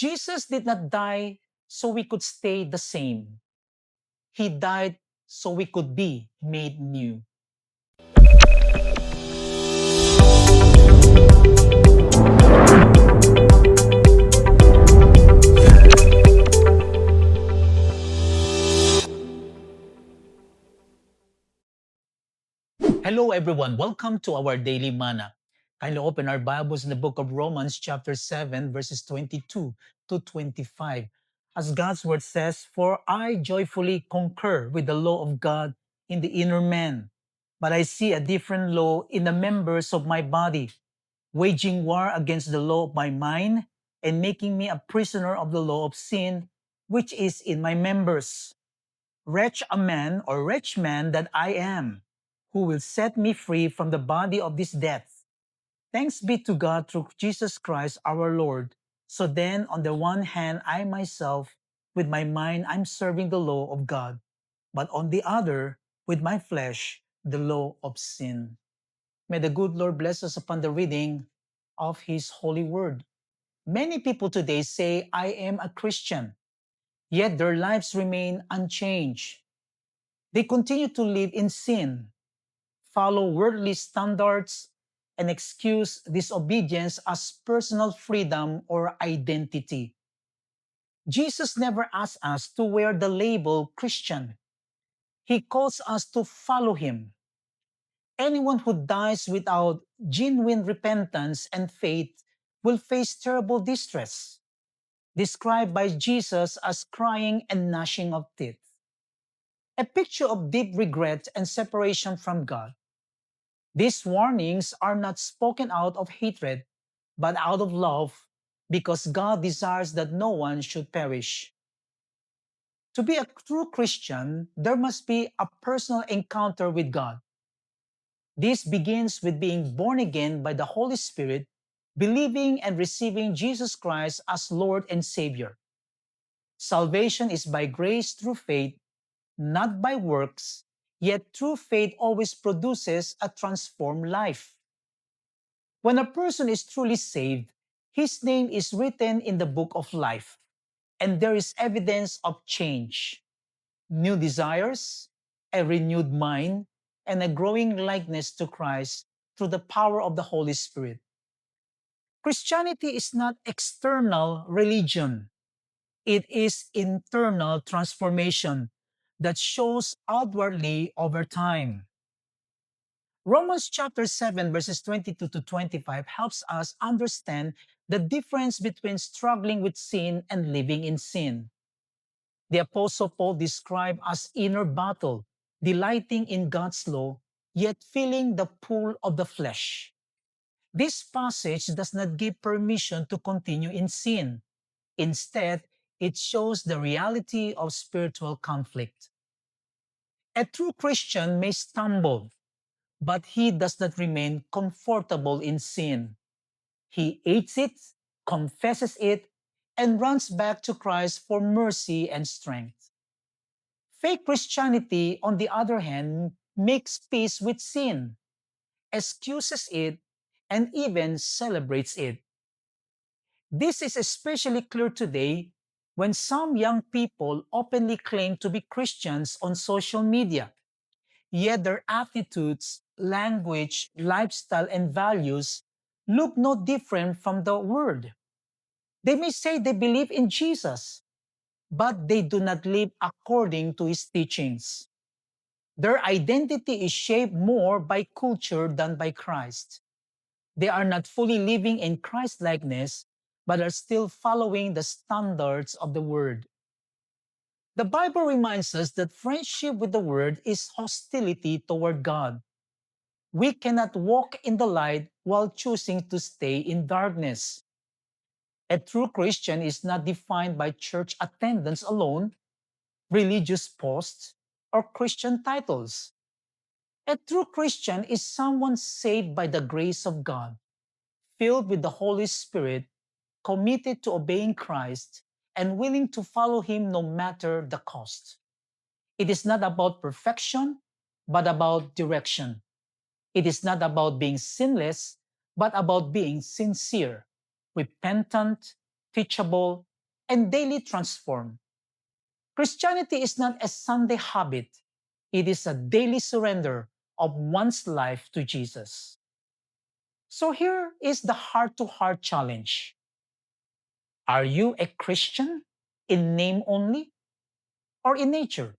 Jesus did not die so we could stay the same. He died so we could be made new. Hello, everyone. Welcome to our daily manna. Kindly open our Bibles in the book of Romans, chapter 7, verses 22 to 25. As God's word says, "For I joyfully concur with the law of God in the inner man, but I see a different law in the members of my body, waging war against the law of my mind and making me a prisoner of the law of sin, which is in my members. Wretch a man or wretch man that I am, who will set me free from the body of this death? Thanks be to God through Jesus Christ our Lord. So then, on the one hand, I myself, with my mind, I'm serving the law of God, but on the other, with my flesh, the law of sin." May the good Lord bless us upon the reading of His holy word. Many people today say, "I am a Christian," yet their lives remain unchanged. They continue to live in sin, follow worldly standards, and excuse disobedience as personal freedom or identity. Jesus never asks us to wear the label Christian. He calls us to follow Him. Anyone who dies without genuine repentance and faith will face terrible distress, described by Jesus as crying and gnashing of teeth, a picture of deep regret and separation from God. These warnings are not spoken out of hatred, but out of love, because God desires that no one should perish. To be a true Christian, there must be a personal encounter with God. This begins with being born again by the Holy Spirit, believing and receiving Jesus Christ as Lord and Savior. Salvation is by grace through faith, not by works, yet true faith always produces a transformed life. When a person is truly saved, his name is written in the book of life, and there is evidence of change, new desires, a renewed mind, and a growing likeness to Christ through the power of the Holy Spirit. Christianity is not external religion, it is internal transformation that shows outwardly over time. Romans chapter 7, verses 22 to 25 helps us understand the difference between struggling with sin and living in sin. The Apostle Paul described as inner battle, delighting in God's law, yet feeling the pull of the flesh. This passage does not give permission to continue in sin. Instead, it shows the reality of spiritual conflict. A true Christian may stumble, but he does not remain comfortable in sin. He hates it, confesses it, and runs back to Christ for mercy and strength. Fake Christianity, on the other hand, makes peace with sin, excuses it, and even celebrates it. This is especially clear today when some young people openly claim to be Christians on social media. Yet their attitudes, language, lifestyle, and values look no different from the Word. They may say they believe in Jesus, but they do not live according to His teachings. Their identity is shaped more by culture than by Christ. They are not fully living in Christ likeness, but are still following the standards of the Word. The Bible reminds us that friendship with the Word is hostility toward God. We cannot walk in the light while choosing to stay in darkness. A true Christian is not defined by church attendance alone, religious posts, or Christian titles. A true Christian is someone saved by the grace of God, filled with the Holy Spirit, committed to obeying Christ, and willing to follow Him no matter the cost. It is not about perfection, but about direction. It is not about being sinless, but about being sincere, repentant, teachable, and daily transformed. Christianity is not a Sunday habit, it is a daily surrender of one's life to Jesus. So here is the heart to heart challenge. Are you a Christian in name only or in nature?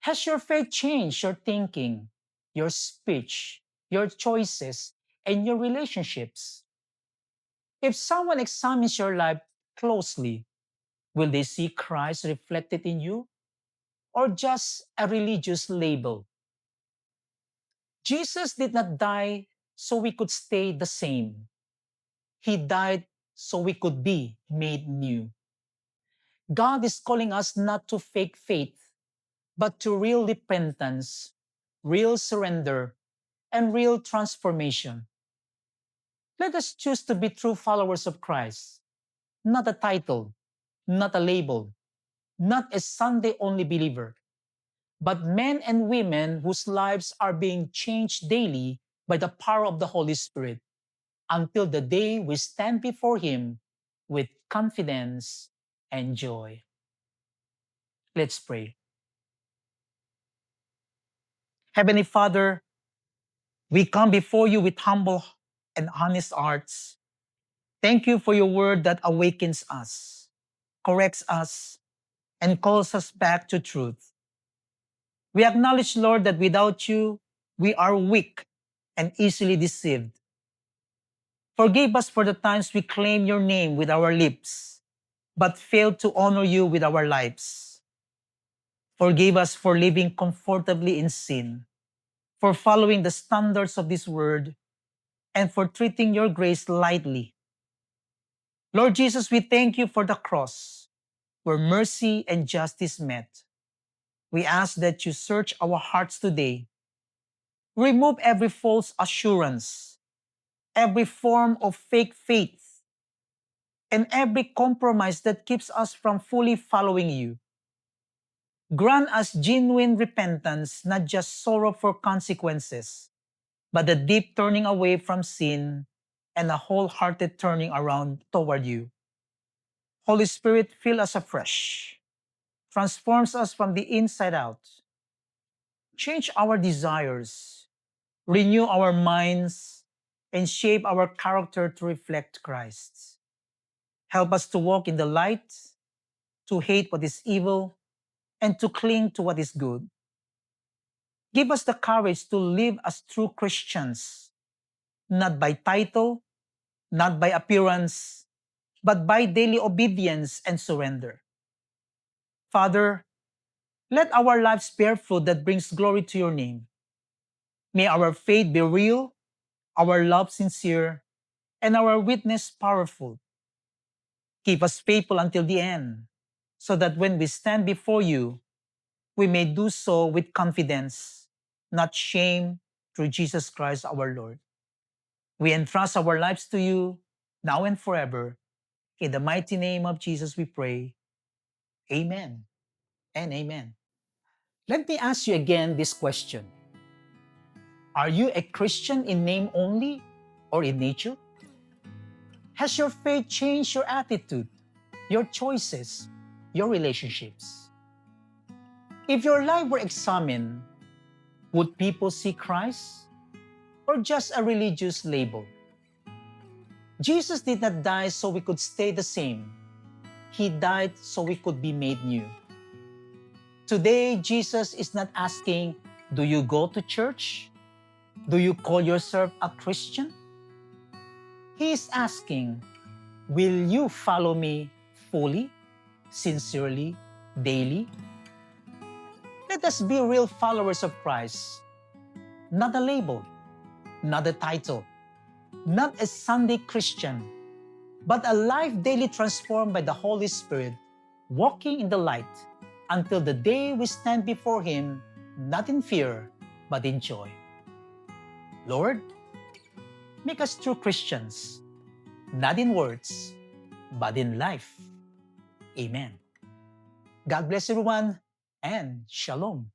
Has your faith changed your thinking, your speech, your choices, and your relationships? If someone examines your life closely, will they see Christ reflected in you or just a religious label? Jesus did not die so we could stay the same. He died so we could be made new. God is calling us not to fake faith, but to real repentance, real surrender, and real transformation. Let us choose to be true followers of Christ, not a title, not a label, not a Sunday only believer, but men and women whose lives are being changed daily by the power of the Holy Spirit until the day we stand before Him with confidence and joy. Let's pray. Heavenly Father, we come before you with humble and honest hearts. Thank you for your word that awakens us, corrects us, and calls us back to truth. We acknowledge, Lord, that without you, we are weak and easily deceived. Forgive us for the times we claim your name with our lips, but fail to honor you with our lives. Forgive us for living comfortably in sin, for following the standards of this word, and for treating your grace lightly. Lord Jesus, we thank you for the cross, where mercy and justice met. We ask that you search our hearts today. Remove every false assurance, every form of fake faith, and every compromise that keeps us from fully following you. Grant us genuine repentance, not just sorrow for consequences, but a deep turning away from sin and a wholehearted turning around toward you. Holy Spirit, fill us afresh, transforms us from the inside out, change our desires, renew our minds, and shape our character to reflect Christ. Help us to walk in the light, to hate what is evil, and to cling to what is good. Give us the courage to live as true Christians, not by title, not by appearance, but by daily obedience and surrender. Father, let our lives bear fruit that brings glory to your name. May our faith be real, our love sincere, and our witness powerful. Keep us faithful until the end, so that when we stand before you, we may do so with confidence, not shame, through Jesus Christ our Lord. We entrust our lives to you, now and forever. In the mighty name of Jesus we pray. Amen and amen. Let me ask you again this question. Are you a Christian in name only or in nature? Has your faith changed your attitude, your choices, your relationships? If your life were examined, would people see Christ or just a religious label? Jesus did not die so we could stay the same. He died so we could be made new. Today, Jesus is not asking, do you go to church? Do you call yourself a Christian? He is asking, will you follow me fully, sincerely, daily? Let us be real followers of Christ, not a label, not a title, not a Sunday Christian, but a life daily transformed by the Holy Spirit, walking in the light until the day we stand before Him, not in fear, but in joy. Lord, make us true Christians, not in words, but in life. Amen. God bless everyone, and Shalom.